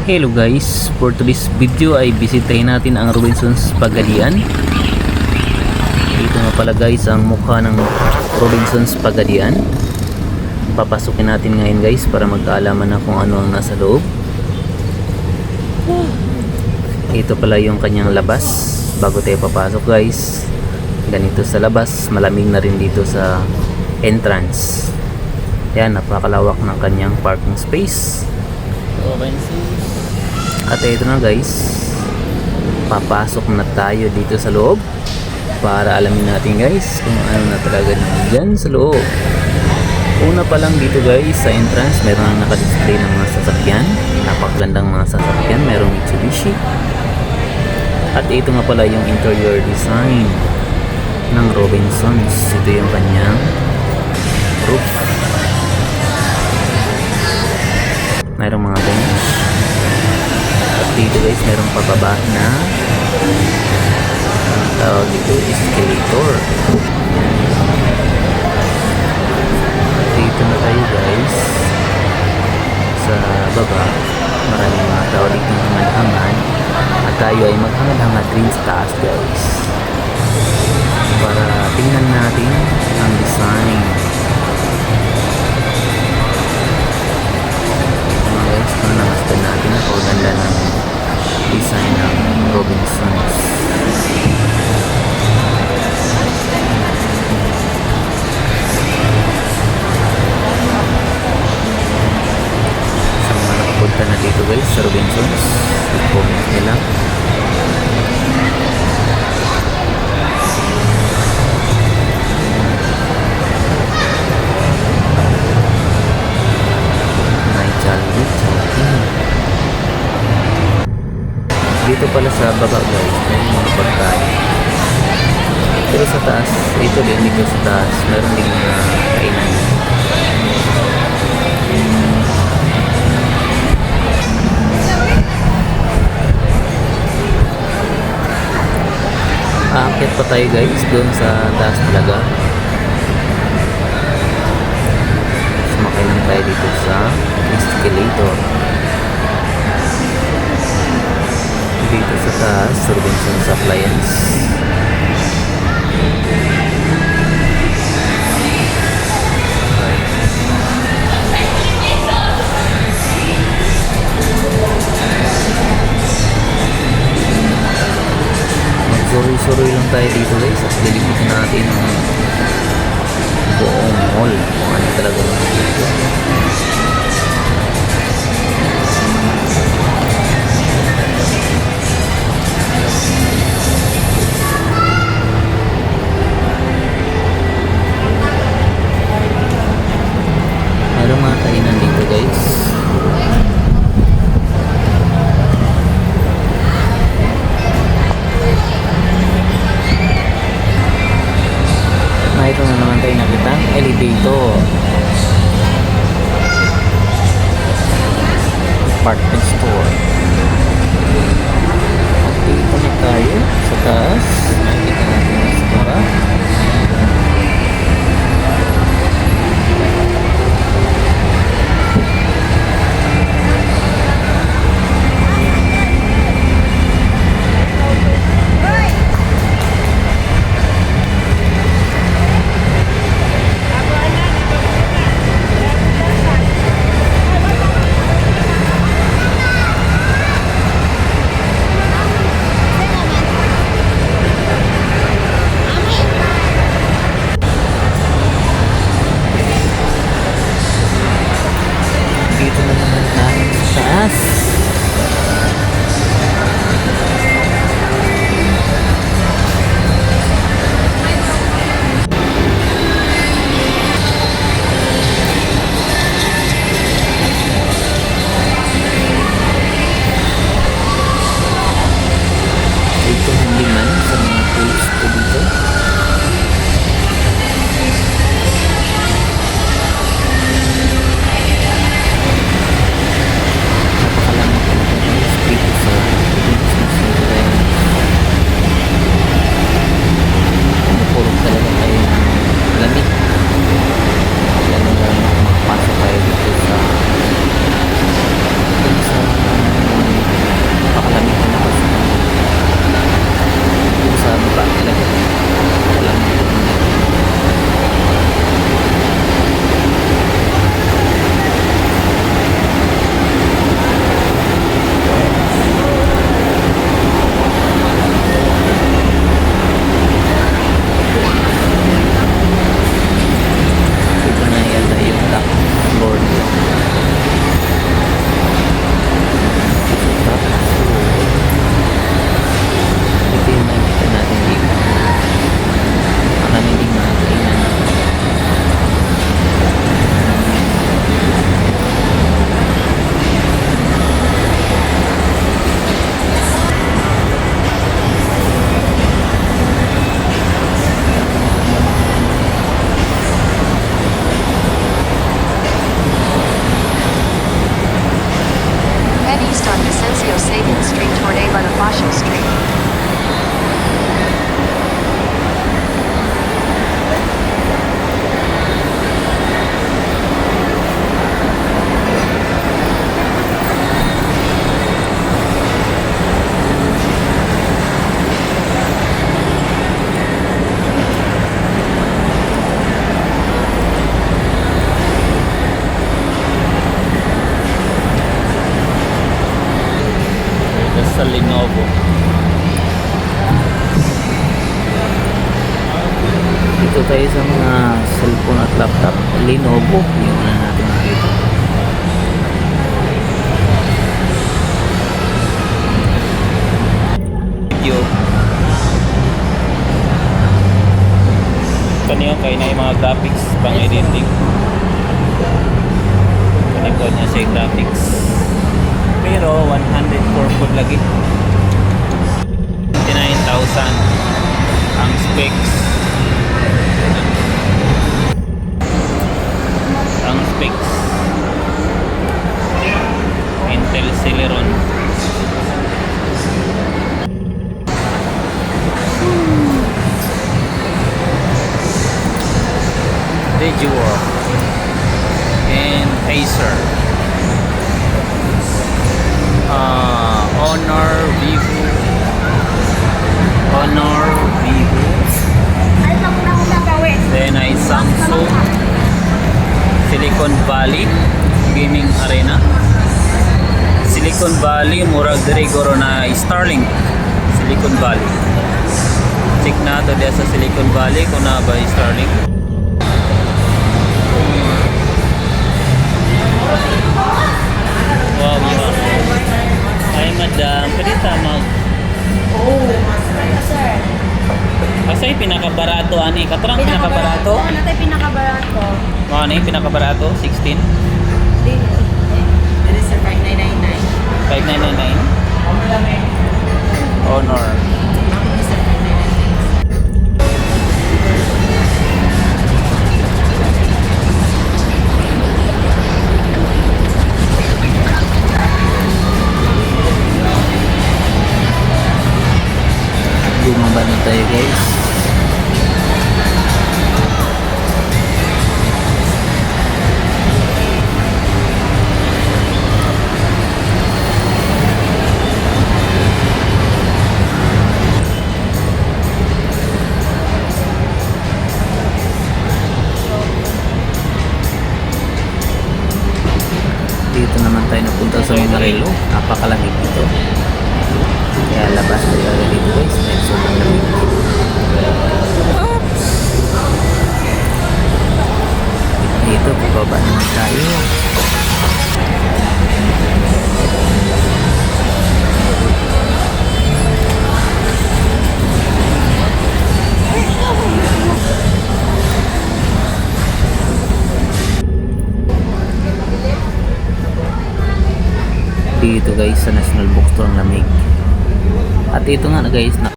Hello guys, for today's video ay bisitahin natin ang Robinson's Pagadian. Dito nga pala guys ang mukha ng Robinson's Pagadian. Papasukin natin ngayon guys para magkaalaman na kung ano ang nasa loob. Ito pala yung kanyang labas bago tayo papasok guys. Ganito sa labas, malamig na rin dito sa entrance. Yan, napakalawak ng kanyang parking space. At ito na guys, papasok na tayo dito sa loob para alamin natin guys kung ano na talaga dyan sa loob. Una pa lang dito guys sa entrance, meron na nakadisplay ng mga sasakyan. Napakagandang mga sasakyan, merong Mitsubishi. At ito nga pala yung interior design ng Robinsons. Ito yung kanyang roof. Mayroong mga bench. At dito guys, mayroong pababa na ang tawag dito, escalator. At dito na tayo guys sa baba. Maraming mga tao dito ng hangal-hangal. At tayo ay maghangal-hangal rin sa taas guys para tingnan natin ang design. Guys, namasdan natin ang paganda ng design ng Robinsons. Sa mga nakapunta na dito guys sa Robinsons, i-comment nila. Dito pala sa baba guys, may mga pagkain. Pero sa taas, ito din dito sa taas, meron din mga kainan. Aakyat pa tayo guys, doon sa taas talaga. Sumakay lang tayo dito sa escalator. Dito sa taas, Robinson's Appliance. Magsuroy-suroy lang tayo dito guys at lilipitin natin ang buong mall kung ano talaga dito. Mayroong mga kainan dito guys. Mayroon na naman tayo nakita elevator, department store. At dito na tayo sa taas. Nakikita natin sa baba. Lagan Street toward A Bonifacio Street. Sa Lenovo. Dito tayo sa mga cellphone at laptop. Lenovo yung na natin makita. Video. Kaniyo kay na yung mga graphics pang editing. Kaniyo po niya sa graphics. Pero 104 po lagi. 29,000 ang specs. Ang specs Intel Celeron. Dejuo and Acer. Honor Vivo, then ay Samsung, Silicon Valley Gaming Arena, Silicon Valley murag diri goro na Starlink. Silicon Valley, check na to dia sa Silicon Valley kung na ba Starlink. Wow, ay madam, pwede tama. Sir. Kasi pinakabarato ani, katrang pinakabarato. Oo, natay pinakabarato. Ano ni pinakabarato? 16? There is a 5999. 5999. Honor. Bumaba na tayo guys. Dito naman tayo napunta sa Mandarilo. Napakalamig dito. Kaya labas tayo agad dito guys. Dahil sobrang lamig. Dito, bababa naman tayo. Dito guys sa National Bookstore ang lamig. At ito nga na guys,